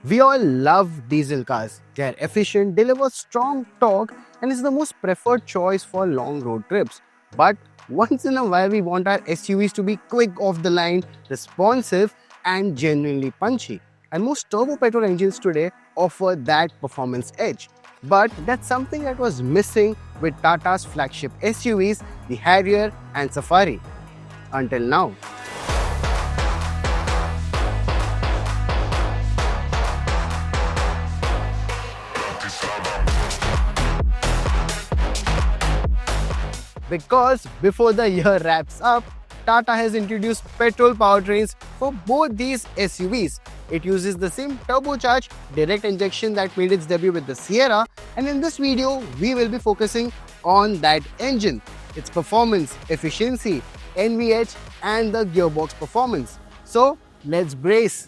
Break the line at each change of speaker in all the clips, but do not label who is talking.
We all love diesel cars. They are efficient, deliver strong torque, and is the most preferred choice for long road trips. But once in a while, we want our SUVs to be quick off the line, responsive, and genuinely punchy. And most turbo petrol engines today offer that performance edge. But that's something that was missing with Tata's flagship SUVs, the Harrier and Safari. Until now. Because before the year wraps up, Tata has introduced petrol powertrains for both these SUVs. It uses the same turbocharged direct injection that made its debut with the Sierra, and in this video, we will be focusing on that engine, its performance, efficiency, NVH, and the gearbox performance. So, let's brace.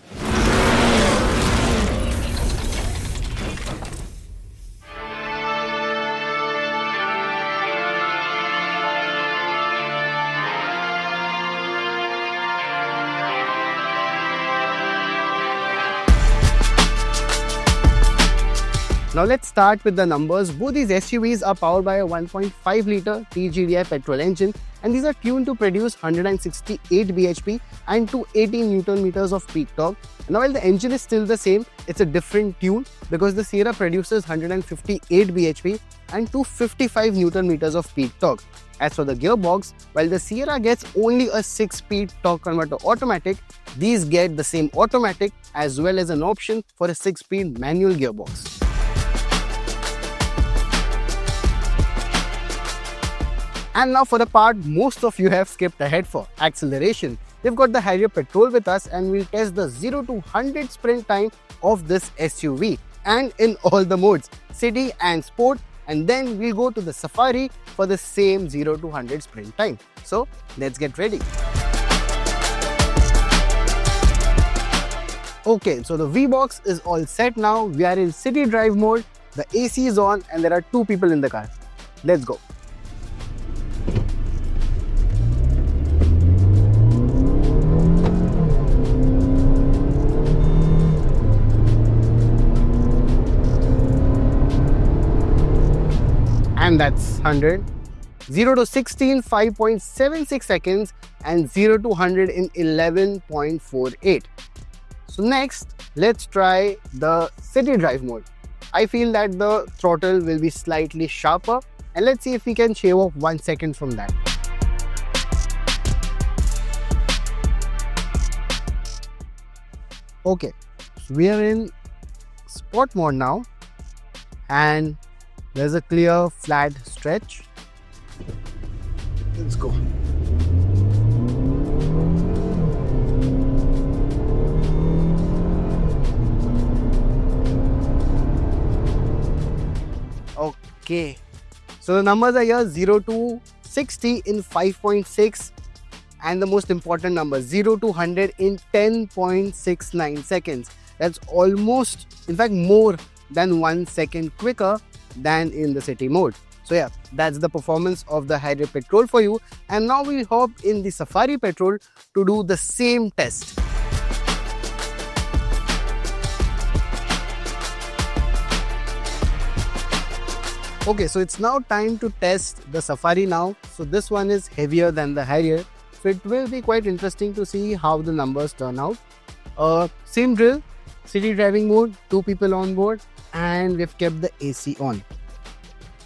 Now let's start with the numbers. Both these SUVs are powered by a 1.5 litre TGDi petrol engine, and these are tuned to produce 168 bhp and 280 Newton meters of peak torque. Now while the engine is still the same, it's a different tune because the Sierra produces 158 bhp and 255 Newton meters of peak torque. As for the gearbox, while the Sierra gets only a 6-speed torque converter automatic, these get the same automatic as well as an option for a 6-speed manual gearbox. And now for the part most of you have skipped ahead for, acceleration. We've got the Harrier Petrol with us and we'll test the 0 to 100 sprint time of this SUV and in all the modes, city and sport, and then we'll go to the Safari for the same 0 to 100 sprint time. So let's get ready. Okay, so the VBOX is all set now. We are in city drive mode, the AC is on and there are 2 people in the car. Let's go. And that's 100. 0 to 16, 5.76 seconds, and 0 to 100 in 11.48. So next, let's try the city drive mode. I feel that the throttle will be slightly sharper, and let's see if we can shave off 1 second from that. Okay, so we are in sport mode now, and there's a clear flat stretch. Let's go. Okay, so the numbers are here: 0 to 60 in 5.6, and the most important number, 0 to 100 in 10.69 seconds. That's almost, in fact, more than 1 second quicker than in the city mode. So yeah, that's the performance of the Harrier Petrol for you. And now we'll hop in the Safari Petrol to do the same test. Okay, so it's now time to test the Safari now. So this one is heavier than the Harrier. So it will be quite interesting to see how the numbers turn out. Same drill, city driving mode, 2 people on board, and we've kept the AC on.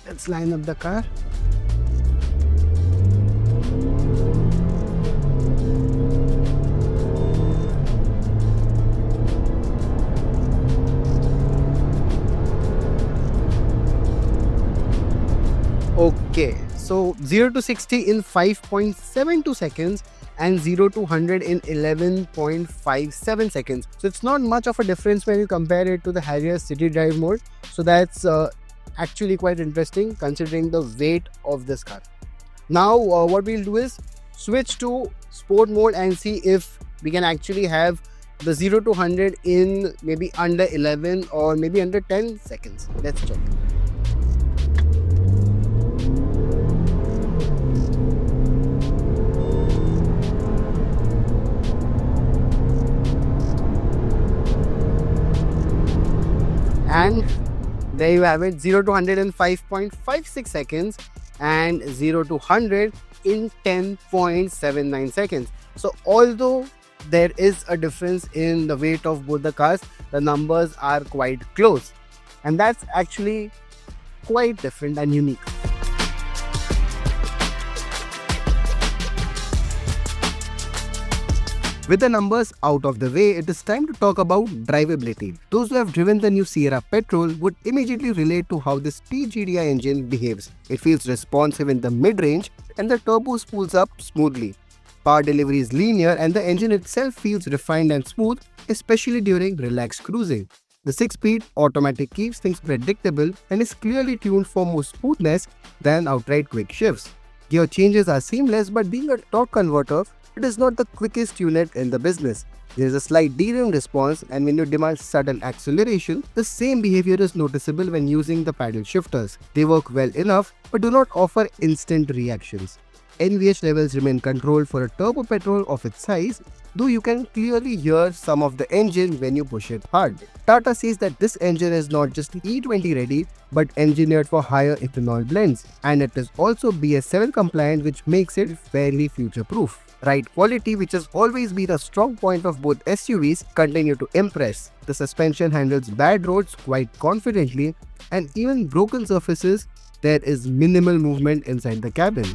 Let's line up the car. Okay, so 0 to 60 in 5.72 seconds and 0 to 100 in 11.57 seconds. So it's not much of a difference when you compare it to the Harrier city drive mode. So that's actually quite interesting considering the weight of this car. Now what we'll do is switch to sport mode and see if we can actually have the 0 to 100 in maybe under 11 or maybe under 10 seconds. Let's check. And there you have it, 0 to 100 in 5.56 seconds and 0 to 100 in 10.79 seconds. So although there is a difference in the weight of both the cars, the numbers are quite close, and that's actually quite different and unique. With the numbers out of the way, it is time to talk about drivability. Those who have driven the new Sierra Petrol would immediately relate to how this TGDi engine behaves. It feels responsive in the mid-range and the turbo spools up smoothly. Power delivery is linear and the engine itself feels refined and smooth, especially during relaxed cruising. The 6-speed automatic keeps things predictable and is clearly tuned for more smoothness than outright quick shifts. Gear changes are seamless, but being a torque converter, it is not the quickest unit in the business. There is a slight derail response, and when you demand sudden acceleration, the same behavior is noticeable when using the paddle shifters. They work well enough but do not offer instant reactions. NVH levels remain controlled for a turbo petrol of its size, though you can clearly hear some of the engine when you push it hard. Tata says that this engine is not just E20 ready but engineered for higher ethanol blends, and it is also BS7 compliant, which makes it fairly future-proof. Ride quality, which has always been a strong point of both SUVs, continue to impress. The suspension handles bad roads quite confidently, and even broken surfaces, there is minimal movement inside the cabin.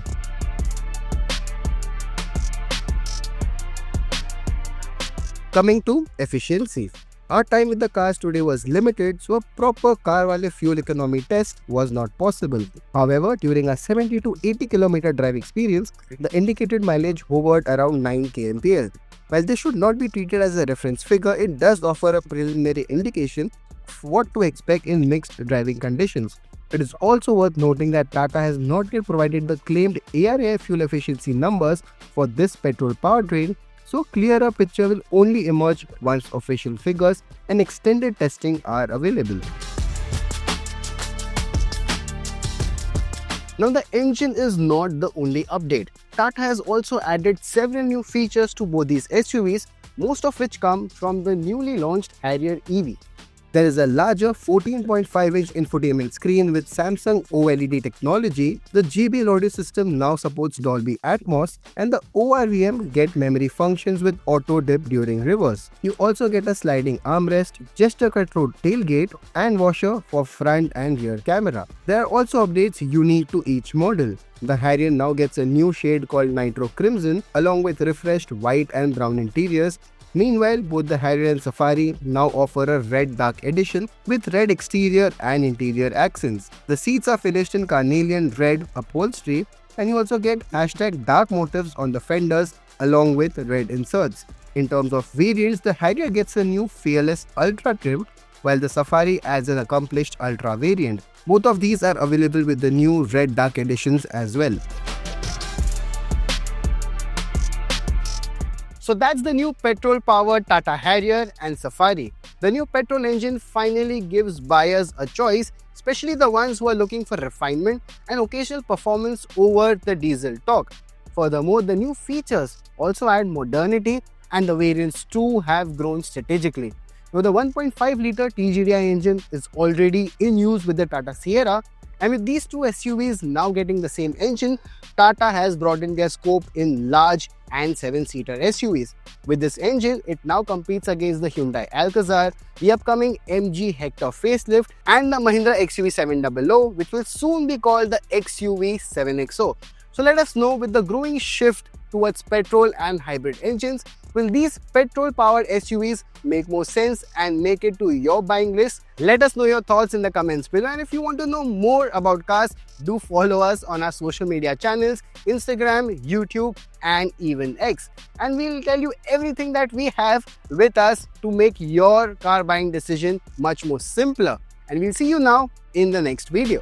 Coming to efficiency. Our time with the cars today was limited, so a proper CarWale fuel economy test was not possible. However, during a 70 to 80 km drive experience, the indicated mileage hovered around 9 kmpl. While this should not be treated as a reference figure, it does offer a preliminary indication of what to expect in mixed driving conditions. It is also worth noting that Tata has not yet provided the claimed ARAI fuel efficiency numbers for this petrol powertrain, so clearer picture will only emerge once official figures and extended testing are available. Now the engine is not the only update. Tata has also added several new features to both these SUVs, most of which come from the newly launched Harrier EV. There is a larger 14.5-inch infotainment screen with Samsung OLED technology. The JBL audio system now supports Dolby Atmos, and the ORVM get memory functions with auto dip during reverse. You also get a sliding armrest, gesture-controlled tailgate, and washer for front and rear camera. There are also updates unique to each model. The Harrier now gets a new shade called Nitro Crimson, along with refreshed white and brown interiors. Meanwhile, both the Harrier and Safari now offer a red dark edition with red exterior and interior accents. The seats are finished in carnelian red upholstery, and you also get #dark motifs on the fenders along with red inserts. In terms of variants, the Harrier gets a new Fearless Ultra trim, while the Safari adds an accomplished Ultra variant. Both of these are available with the new red dark editions as well. So that's the new petrol-powered Tata Harrier and Safari. The new petrol engine finally gives buyers a choice, especially the ones who are looking for refinement and occasional performance over the diesel torque. Furthermore, the new features also add modernity, and the variants too have grown strategically. Now, the 1.5-litre TGDi engine is already in use with the Tata Sierra, and with these two SUVs now getting the same engine, Tata has broadened their scope in large and 7-seater SUVs. With this engine, it now competes against the Hyundai Alcazar, the upcoming MG Hector facelift, and the Mahindra XUV 700, which will soon be called the XUV 7XO. So let us know, with the growing shift towards petrol and hybrid engines, will these petrol-powered SUVs make more sense and make it to your buying list? Let us know your thoughts in the comments below, and if you want to know more about cars, do follow us on our social media channels, Instagram, YouTube, and even X. And we'll tell you everything that we have with us to make your car buying decision much more simpler. And we'll see you now in the next video.